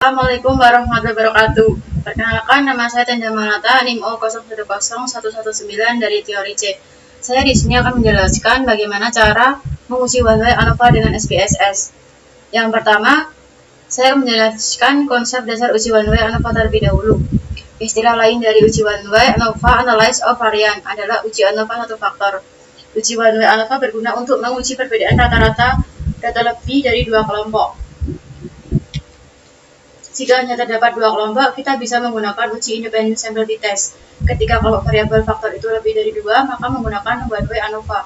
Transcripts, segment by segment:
Assalamualaikum warahmatullahi wabarakatuh. Perkenalkan, nama saya Tenda Malata, NIM O010119 dari teori C. Saya di sini akan menjelaskan bagaimana cara menguji one-way ANOVA dengan SPSS. Yang pertama, saya akan menjelaskan konsep dasar uji one-way ANOVA terlebih dahulu. Istilah lain dari uji one-way ANOVA analysis of variance adalah uji ANOVA satu faktor. Uji one-way ANOVA berguna untuk menguji perbedaan rata-rata data lebih dari dua kelompok. Jika hanya terdapat dua kelompok, kita bisa menggunakan uji independent sample t-test. Ketika kelompok variabel faktor itu lebih dari dua, maka menggunakan one-way ANOVA.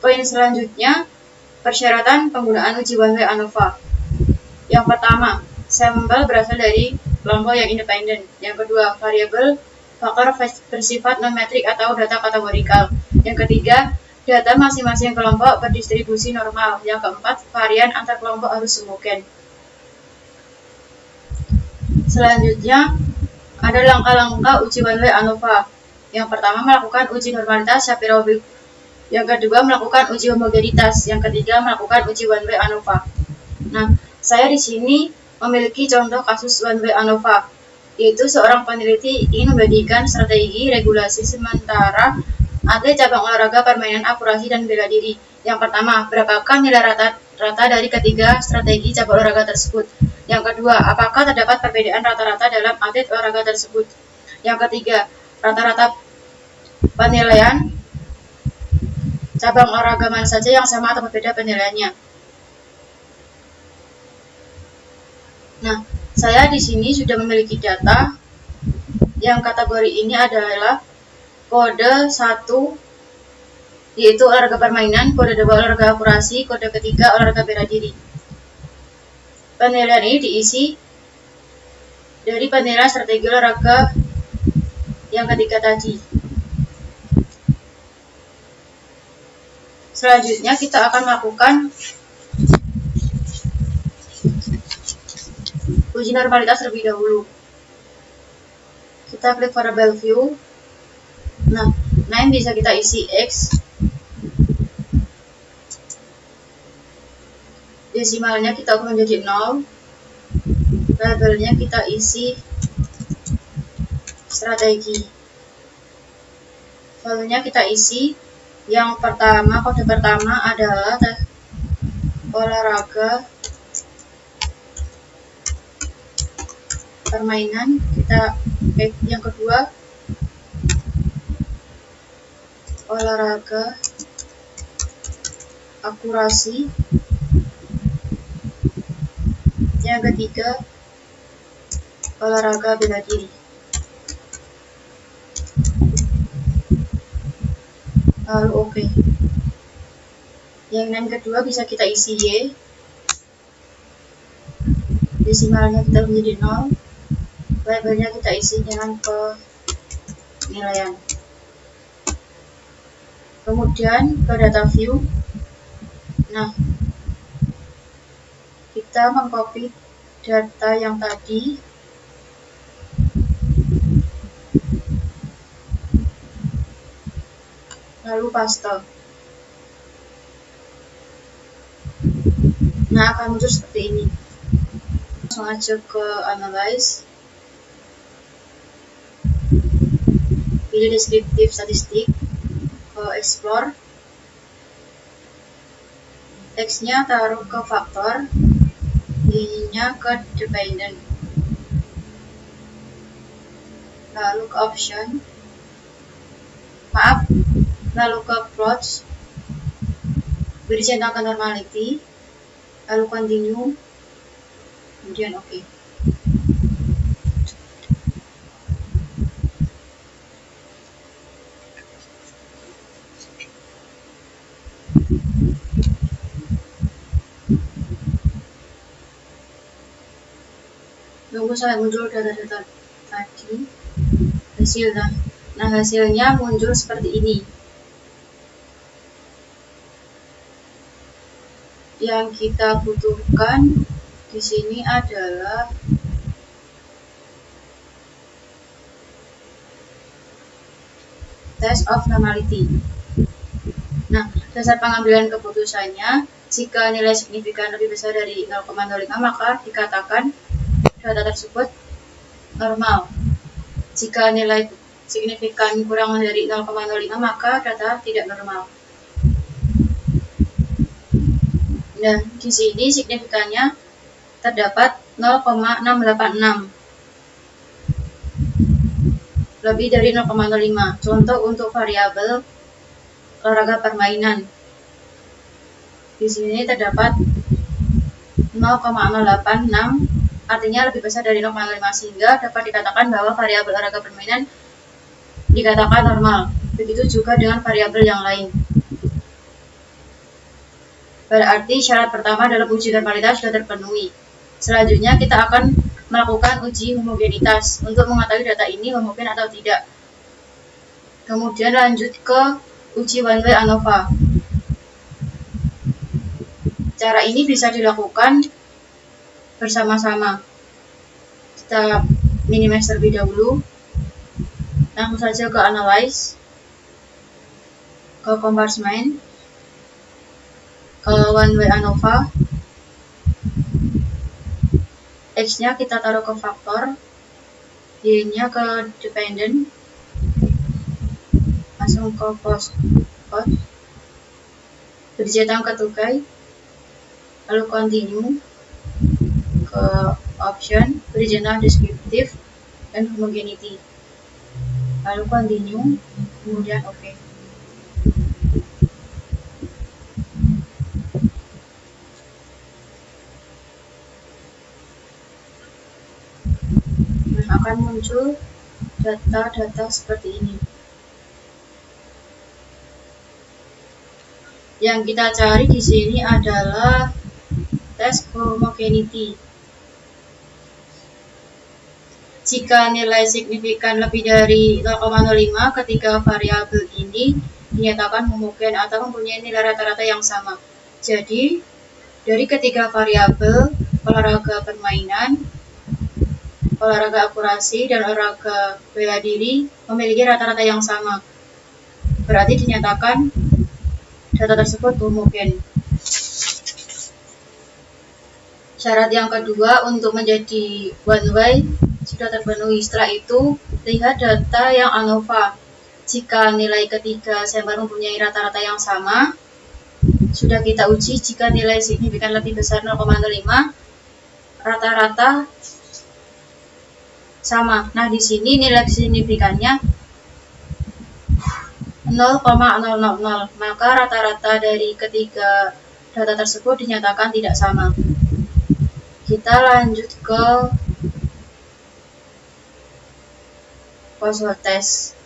Poin selanjutnya, persyaratan penggunaan uji one-way ANOVA. Yang pertama, sampel berasal dari kelompok yang independen. Yang kedua, variabel faktor bersifat non-metrik atau data kategorikal. Yang ketiga, data masing-masing kelompok berdistribusi normal. Yang keempat, varian antar kelompok harus semogen. Selanjutnya, ada langkah-langkah uji one-way ANOVA. Yang pertama, melakukan uji normalitas Shapiro-Wilk. Yang kedua, melakukan uji homogenitas. Yang ketiga, melakukan uji one-way ANOVA. Nah, saya di sini memiliki contoh kasus one-way ANOVA, yaitu seorang peneliti ingin membandingkan strategi regulasi sementara atlet cabang olahraga permainan akurasi dan bela diri. Yang pertama, berapakah nilai rata dari ketiga strategi cabang olahraga tersebut? Yang kedua, apakah terdapat perbedaan rata-rata dalam atlet olahraga tersebut? Yang ketiga, rata-rata penilaian cabang olahraga mana saja yang sama atau berbeda penilaiannya. Nah, saya di sini sudah memiliki data yang kategori ini adalah kode 1, yaitu olahraga permainan, kode 2 olahraga akurasi, kode ketiga olahraga bela diri. Penilaian ini diisi dari penilaian strategi olahraga yang ketiga tadi. Selanjutnya kita akan melakukan uji normalitas terlebih dahulu. Kita klik variable view. Nah, name bisa kita isi X. Desimalnya kita ubah menjadi 0. Labelnya kita isi strategi. Value-nya kita isi. Yang pertama, kode pertama adalah olahraga permainan. Yang kedua, olahraga akurasi. Yang ketiga, olahraga bela diri. Lalu oke. Yang kedua bisa kita isi Y. Desimalnya kita menjadi 0. Labelnya kita isi dengan penilaian. Kemudian ke data view. Nah, kita mengcopy data yang tadi, lalu paste. Nah, akan muncul seperti ini. Langsung aja ke analyze, pilih deskriptif statistik, ke explore, teksnya taruh ke faktor, ininya ke dependent, lalu ke option, lalu ke approach, beri centang ke normality, lalu continue, kemudian oke. Tunggu sampai muncul data-data tadi hasilnya. Nah, hasilnya muncul seperti ini. Yang kita butuhkan di sini adalah test of normality. Nah, dasar pengambilan keputusannya, jika nilai signifikan lebih besar dari 0,05 maka dikatakan data tersebut normal. Jika nilai signifikan kurang dari 0,05 maka data tidak normal. Nah, di sini signifikannya terdapat 0,686. Lebih dari 0,05. Contoh untuk variabel olahraga permainan. Di sini terdapat 0,086, artinya lebih besar dari 0,05, sehingga dapat dikatakan bahwa variabel olahraga permainan dikatakan normal. Begitu juga dengan variabel yang lain. Berarti syarat pertama dalam uji normalitas sudah terpenuhi. Selanjutnya kita akan melakukan uji homogenitas untuk mengetahui data ini homogen atau tidak. Kemudian lanjut ke uji one way ANOVA. Cara ini bisa dilakukan bersama-sama. Kita minimize terlebih dahulu. Langsung saja ke analyze, ke compartment, ke one way ANOVA. X-nya kita taruh ke faktor, Y-nya ke dependent, langsung ke post code, beri centang ke tugai, lalu continue, ke option, beri centang descriptive dan homogeneity, lalu continue, kemudian OK. Akan muncul data-data seperti ini. Yang kita cari di sini adalah test homogeneity. Jika nilai signifikan lebih dari 0,05 ketika variabel ini dinyatakan homogen atau mempunyai nilai rata-rata yang sama. Jadi, dari ketiga variabel olahraga permainan, olahraga akurasi, dan olahraga bela diri memiliki rata-rata yang sama. Berarti dinyatakan data tersebut homogen. Syarat yang kedua untuk menjadi one way sudah terpenuhi. Setelah itu, lihat data yang ANOVA. Jika nilai ketiga sampel mempunyai rata-rata yang sama, sudah kita uji. Jika nilai signifikan lebih besar 0,05, rata-rata sama. Nah, di sini nilai signifikannya 0,000, maka rata-rata dari ketiga data tersebut dinyatakan tidak sama. Kita lanjut ke post-word test.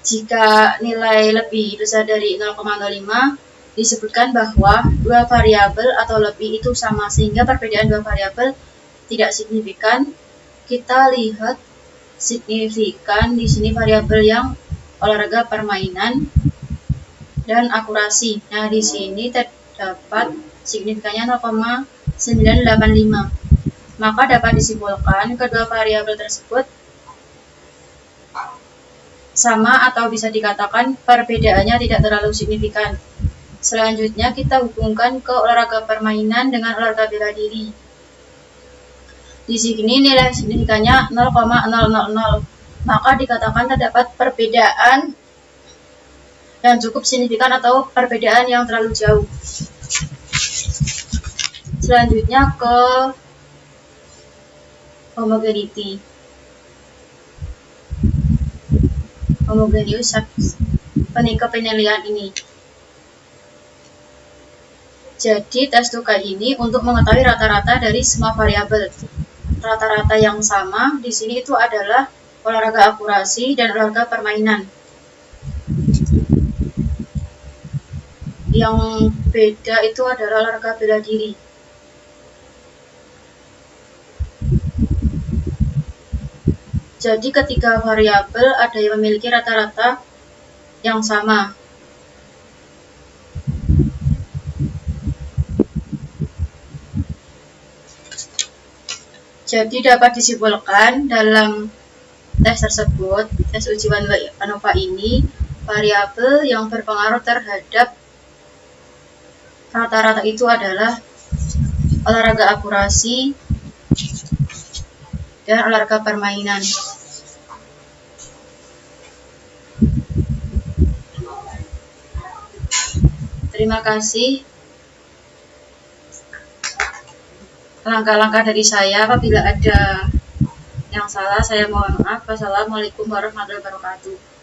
Jika nilai lebih besar dari 0,05, disebutkan bahwa dua variabel atau lebih itu sama, sehingga perbedaan dua variabel tidak signifikan. Kita lihat signifikan di sini variabel yang olahraga permainan dan akurasi. Nah, di sini terdapat signifikannya 0,985. Maka dapat disimpulkan kedua variabel tersebut sama atau bisa dikatakan perbedaannya tidak terlalu signifikan. Selanjutnya kita hubungkan ke olahraga permainan dengan olahraga bela diri. Di sini nilai signifikannya 0,000, maka dikatakan terdapat perbedaan yang cukup signifikan atau perbedaan yang terlalu jauh. Selanjutnya ke homogeneity. Homogeneous penilaian ini. Jadi tes tugas ini untuk mengetahui rata-rata dari semua variabel. Rata-rata yang sama di sini itu adalah olahraga akurasi dan olahraga permainan. Yang beda itu adalah olahraga bela diri. Jadi ketiga variabel ada yang memiliki rata-rata yang sama. Jadi dapat disimpulkan dalam tes tersebut, tes uji one way ANOVA ini, variabel yang berpengaruh terhadap Rata-rata itu adalah olahraga akurasi dan olahraga permainan. Terima kasih. Langkah-langkah dari saya, apabila ada yang salah saya mohon maaf. Wassalamualaikum warahmatullahi wabarakatuh.